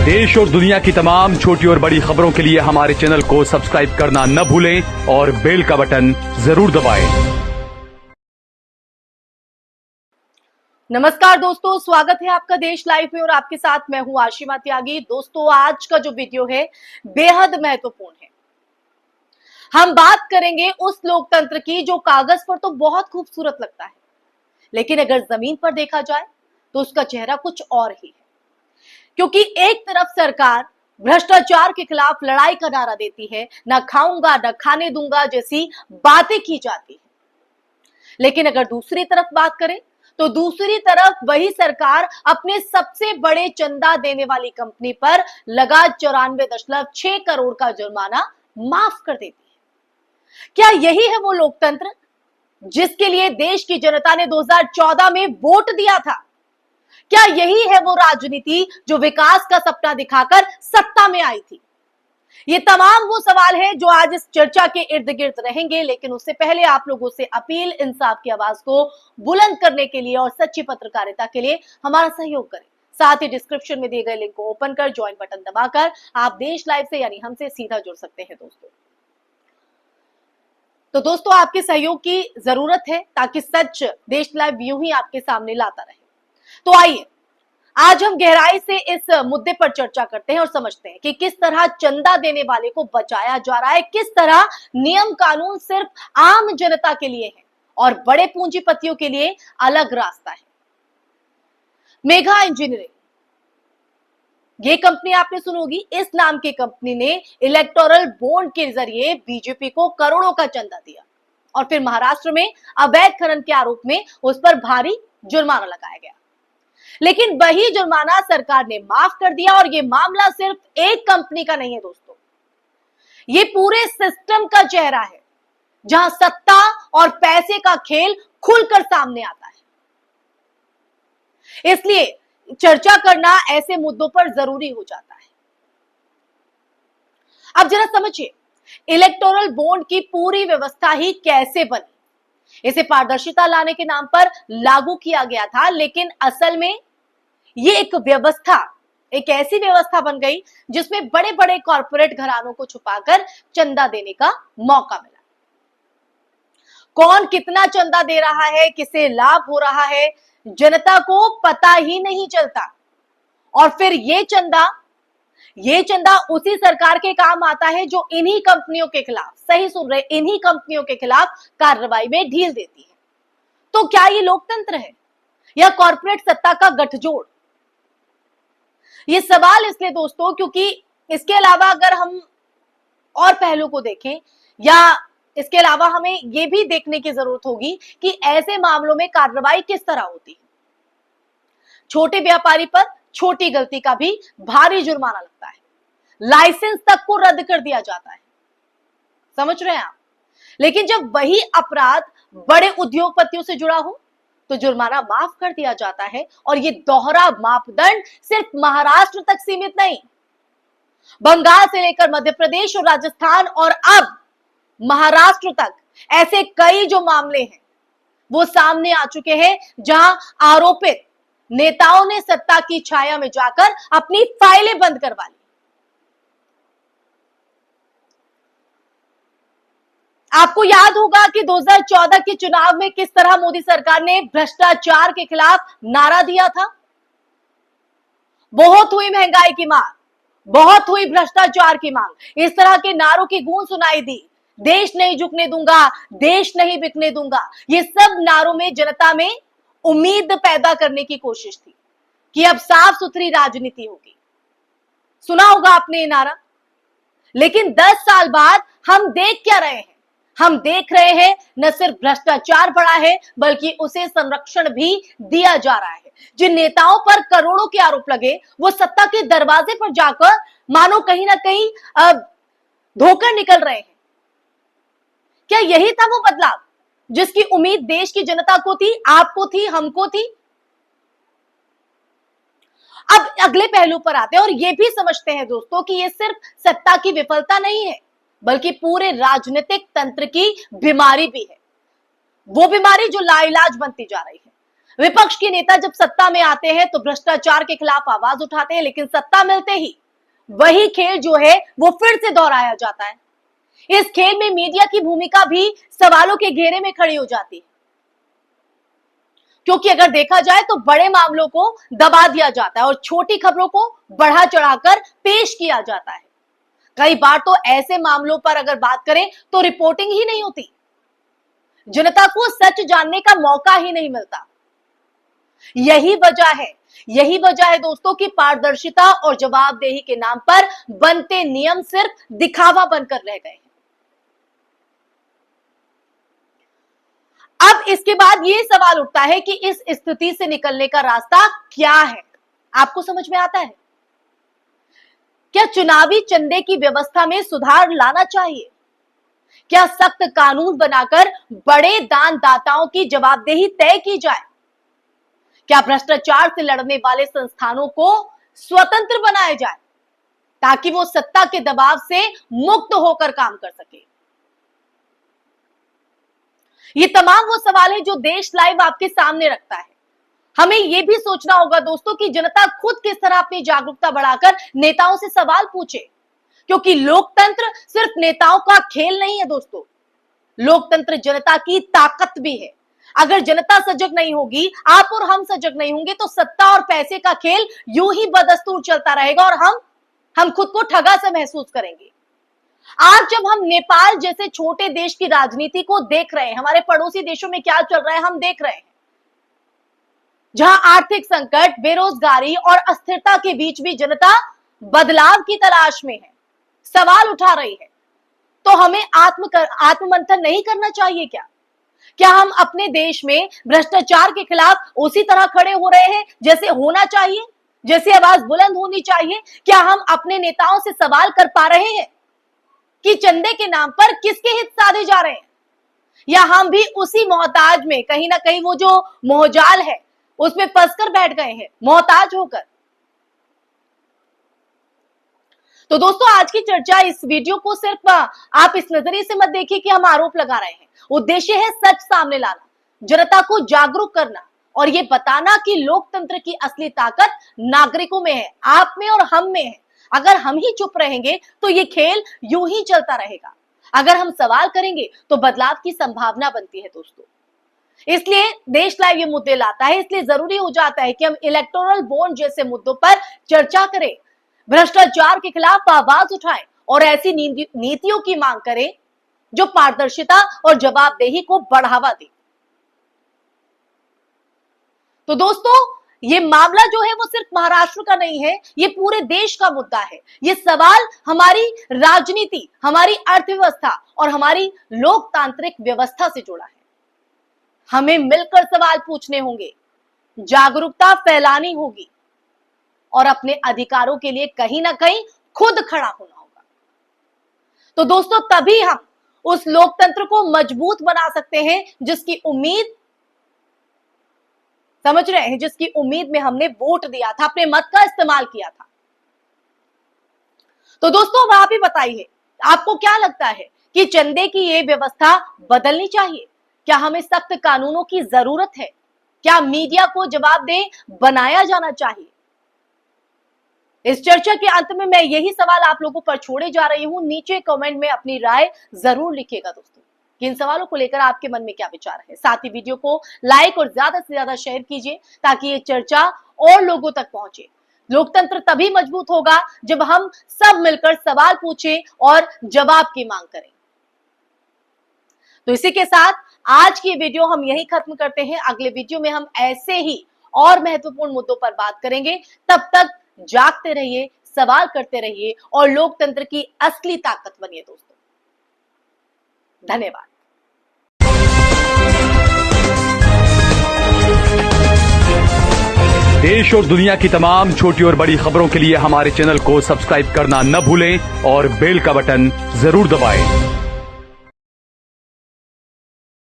देश और दुनिया की तमाम छोटी और बड़ी खबरों के लिए हमारे चैनल को सब्सक्राइब करना न भूलें और बेल का बटन जरूर दबाएं। नमस्कार दोस्तों, स्वागत है आपका देश लाइव में और आपके साथ मैं हूं आशिमा त्यागी। दोस्तों, आज का जो वीडियो है बेहद महत्वपूर्ण है। हम बात करेंगे उस लोकतंत्र की जो कागज पर तो बहुत खूबसूरत लगता है, लेकिन अगर जमीन पर देखा जाए तो उसका चेहरा कुछ और ही है। क्योंकि एक तरफ सरकार भ्रष्टाचार के खिलाफ लड़ाई का नारा देती है, ना खाऊंगा ना खाने दूंगा जैसी बातें की जाती है, लेकिन अगर दूसरी तरफ बात करें तो दूसरी तरफ वही सरकार अपने सबसे बड़े चंदा देने वाली कंपनी पर लगा 94.6 करोड़ का जुर्माना माफ कर देती है। क्या यही है वो लोकतंत्र जिसके लिए देश की जनता ने 2014 में वोट दिया था? क्या यही है वो राजनीति जो विकास का सपना दिखाकर सत्ता में आई थी? ये तमाम वो सवाल है जो आज इस चर्चा के इर्द गिर्द रहेंगे, लेकिन उससे पहले आप लोगों से अपील, इंसाफ की आवाज को बुलंद करने के लिए और सच्ची पत्रकारिता के लिए हमारा सहयोग करें। साथ ही डिस्क्रिप्शन में दिए गए लिंक को ओपन कर ज्वाइन बटन दबाकर आप देश लाइव से यानी हमसे सीधा जुड़ सकते हैं। दोस्तों आपके सहयोग की जरूरत है ताकि सच देश लाइव यूं ही आपके सामने लाता रहे। तो आइए आज हम गहराई से इस मुद्दे पर चर्चा करते हैं और समझते हैं कि किस तरह चंदा देने वाले को बचाया जा रहा है, किस तरह नियम कानून सिर्फ आम जनता के लिए है और बड़े पूंजीपतियों के लिए अलग रास्ता है। मेघा इंजीनियरिंग, ये कंपनी आपने सुनी होगी। इस नाम की कंपनी ने इलेक्टोरल बॉन्ड के जरिए बीजेपी को करोड़ों का चंदा दिया और फिर महाराष्ट्र में अवैध खनन के आरोप में उस पर भारी जुर्माना लगाया गया, लेकिन वही जुर्माना सरकार ने माफ कर दिया। और ये मामला सिर्फ एक कंपनी का नहीं है दोस्तों, ये पूरे सिस्टम का चेहरा है जहां सत्ता और पैसे का खेल खुलकर सामने आता है। इसलिए चर्चा करना ऐसे मुद्दों पर जरूरी हो जाता है। अब जरा समझिए, इलेक्टोरल बॉन्ड की पूरी व्यवस्था ही कैसे बनी। इसे पारदर्शिता लाने के नाम पर लागू किया गया था, लेकिन असल में ये एक ऐसी व्यवस्था बन गई जिसमें बड़े बड़े कॉरपोरेट घरानों को छुपाकर चंदा देने का मौका मिला। कौन कितना चंदा दे रहा है, किसे लाभ हो रहा है, जनता को पता ही नहीं चलता। और फिर ये चंदा उसी सरकार के काम आता है जो इन्हीं कंपनियों के खिलाफ, सही सुन रहे, इन्हीं कंपनियों के खिलाफ कार्रवाई में ढील देती है। तो क्या ये लोकतंत्र है या कॉरपोरेट सत्ता का गठजोड़? ये सवाल इसलिए दोस्तों क्योंकि इसके अलावा अगर हम और पहलू को देखें, या इसके अलावा हमें यह भी देखने की जरूरत होगी कि ऐसे मामलों में कार्रवाई किस तरह होती है। छोटे व्यापारी पर छोटी गलती का भी भारी जुर्माना लगता है, लाइसेंस तक को रद्द कर दिया जाता है। समझ रहे हैं आप? लेकिन जब वही अपराध बड़े उद्योगपतियों से जुड़ा हो तो जुर्माना माफ कर दिया जाता है। और ये दोहरा मापदंड सिर्फ महाराष्ट्र तक सीमित नहीं, बंगाल से लेकर मध्य प्रदेश और राजस्थान और अब महाराष्ट्र तक ऐसे कई जो मामले हैं वो सामने आ चुके हैं जहां आरोपित नेताओं ने सत्ता की छाया में जाकर अपनी फाइलें बंद करवा ली। आपको याद होगा कि 2014 के चुनाव में किस तरह मोदी सरकार ने भ्रष्टाचार के खिलाफ नारा दिया था। बहुत हुई महंगाई की मांग, बहुत हुई भ्रष्टाचार की मांग, इस तरह के नारों की गूंज सुनाई दी। देश नहीं झुकने दूंगा, देश नहीं बिकने दूंगा, ये सब नारों में जनता में उम्मीद पैदा करने की कोशिश थी कि अब साफ सुथरी राजनीति होगी। सुना होगा आपने ये नारा। लेकिन 10 साल बाद हम देख क्या रहे हैं? हम देख रहे हैं न सिर्फ भ्रष्टाचार बढ़ा है बल्कि उसे संरक्षण भी दिया जा रहा है। जिन नेताओं पर करोड़ों के आरोप लगे वो सत्ता के दरवाजे पर जाकर मानो कहीं ना कहीं धोकर निकल रहे हैं। क्या यही था वो बदलाव जिसकी उम्मीद देश की जनता को थी, आपको थी, हमको थी? अब अगले पहलू पर आते हैं और यह भी समझते हैं दोस्तों कि यह सिर्फ सत्ता की विफलता नहीं है बल्कि पूरे राजनीतिक तंत्र की बीमारी भी है। वो बीमारी जो लाइलाज बनती जा रही है। विपक्ष के नेता जब सत्ता में आते हैं तो भ्रष्टाचार के खिलाफ आवाज उठाते हैं, लेकिन सत्ता मिलते ही वही खेल जो है वो फिर से दोहराया जाता है। इस खेल में मीडिया की भूमिका भी सवालों के घेरे में खड़ी हो जाती है, क्योंकि अगर देखा जाए तो बड़े मामलों को दबा दिया जाता है और छोटी खबरों को बढ़ा चढ़ाकर पेश किया जाता है। कई बार तो ऐसे मामलों पर अगर बात करें तो रिपोर्टिंग ही नहीं होती, जनता को सच जानने का मौका ही नहीं मिलता। यही वजह है दोस्तों कि पारदर्शिता और जवाबदेही के नाम पर बनते नियम सिर्फ दिखावा बनकर रह गए हैं। अब इसके बाद यह सवाल उठता है कि इस स्थिति से निकलने का रास्ता क्या है? आपको समझ में आता है? क्या चुनावी चंदे की व्यवस्था में सुधार लाना चाहिए? क्या सख्त कानून बनाकर बड़े दानदाताओं की जवाबदेही तय की जाए? क्या भ्रष्टाचार से लड़ने वाले संस्थानों को स्वतंत्र बनाया जाए ताकि वो सत्ता के दबाव से मुक्त होकर काम कर सके? ये तमाम वो सवाल है जो देश लाइव आपके सामने रखता है। हमें यह भी सोचना होगा दोस्तों कि जनता खुद किस तरह अपनी जागरूकता बढ़ाकर नेताओं से सवाल पूछे, क्योंकि लोकतंत्र सिर्फ नेताओं का खेल नहीं है दोस्तों, लोकतंत्र जनता की ताकत भी है। अगर जनता सजग नहीं होगी, आप और हम सजग नहीं होंगे, तो सत्ता और पैसे का खेल यूं ही बदस्तूर चलता रहेगा और हम खुद को ठगा से महसूस करेंगे। आज जब हम नेपाल जैसे छोटे देश की राजनीति को देख रहे हैं, हमारे पड़ोसी देशों में क्या चल रहा है हम देख रहे हैं, जहां आर्थिक संकट, बेरोजगारी और अस्थिरता के बीच भी जनता बदलाव की तलाश में है, सवाल उठा रही है, तो हमें आत्ममंथन नहीं करना चाहिए क्या? क्या हम अपने देश में भ्रष्टाचार के खिलाफ उसी तरह खड़े हो रहे हैं जैसे होना चाहिए, जैसे आवाज बुलंद होनी चाहिए? क्या हम अपने नेताओं से सवाल कर पा रहे हैं कि चंदे के नाम पर किसके हित साधे जा रहे हैं? या हम भी उसी मोहताज में कहीं ना कहीं वो जो मोहजाल है उसमें फंसकर बैठ गए हैं, मोहताज होकर? तो दोस्तों, आज की चर्चा, इस वीडियो को सिर्फ आप इस नजरिए से मत देखिए कि हम आरोप लगा रहे हैं। उद्देश्य है सच सामने लाना, जनता को जागरूक करना और ये बताना कि लोकतंत्र की असली ताकत नागरिकों में है, आप में और हम में है। अगर हम ही चुप रहेंगे तो ये खेल यूं ही चलता रहेगा। अगर हम सवाल करेंगे तो बदलाव की संभावना बनती है दोस्तों। इसलिए देश लाइव ये मुद्दे लाता है, इसलिए जरूरी हो जाता है कि हम इलेक्टोरल बॉन्ड जैसे मुद्दों पर चर्चा करें, भ्रष्टाचार के खिलाफ आवाज उठाएं और ऐसी नीतियों की मांग करें जो पारदर्शिता और जवाबदेही को बढ़ावा दे। तो दोस्तों, ये मामला जो है वो सिर्फ महाराष्ट्र का नहीं है, ये पूरे देश का मुद्दा है। ये सवाल हमारी राजनीति, हमारी अर्थव्यवस्था और हमारी लोकतांत्रिक व्यवस्था से जुड़ा है। हमें मिलकर सवाल पूछने होंगे, जागरूकता फैलानी होगी और अपने अधिकारों के लिए कहीं ना कहीं खुद खड़ा होना होगा। तो दोस्तों, तभी हम उस लोकतंत्र को मजबूत बना सकते हैं जिसकी उम्मीद, समझ रहे हैं, जिसकी उम्मीद में हमने वोट दिया था, अपने मत का इस्तेमाल किया था। तो दोस्तों, अब आप ही बताइए, आपको क्या लगता है कि चंदे की ये व्यवस्था बदलनी चाहिए? क्या हमें सख्त कानूनों की जरूरत है? क्या मीडिया को जवाबदेह बनाया जाना चाहिए? इस चर्चा के अंत में मैं यही सवाल आप लोगों पर छोड़े जा रही हूं। नीचे कमेंट में अपनी राय जरूर लिखिएगा दोस्तों कि इन सवालों को लेकर आपके मन में क्या विचार है। साथ ही वीडियो को लाइक और ज्यादा से ज्यादा शेयर कीजिए ताकि ये चर्चा और लोगों तक पहुंचे। लोकतंत्र तभी मजबूत होगा जब हम सब मिलकर सवाल पूछें और जवाब की मांग करें। तो इसी के साथ आज की वीडियो हम यही खत्म करते हैं। अगले वीडियो में हम ऐसे ही और महत्वपूर्ण मुद्दों पर बात करेंगे। तब तक जागते रहिए, सवाल करते रहिए और लोकतंत्र की असली ताकत बनिए दोस्तों। धन्यवाद। देश और दुनिया की तमाम छोटी और बड़ी खबरों के लिए हमारे चैनल को सब्सक्राइब करना न भूलें और बेल का बटन जरूर दबाएं।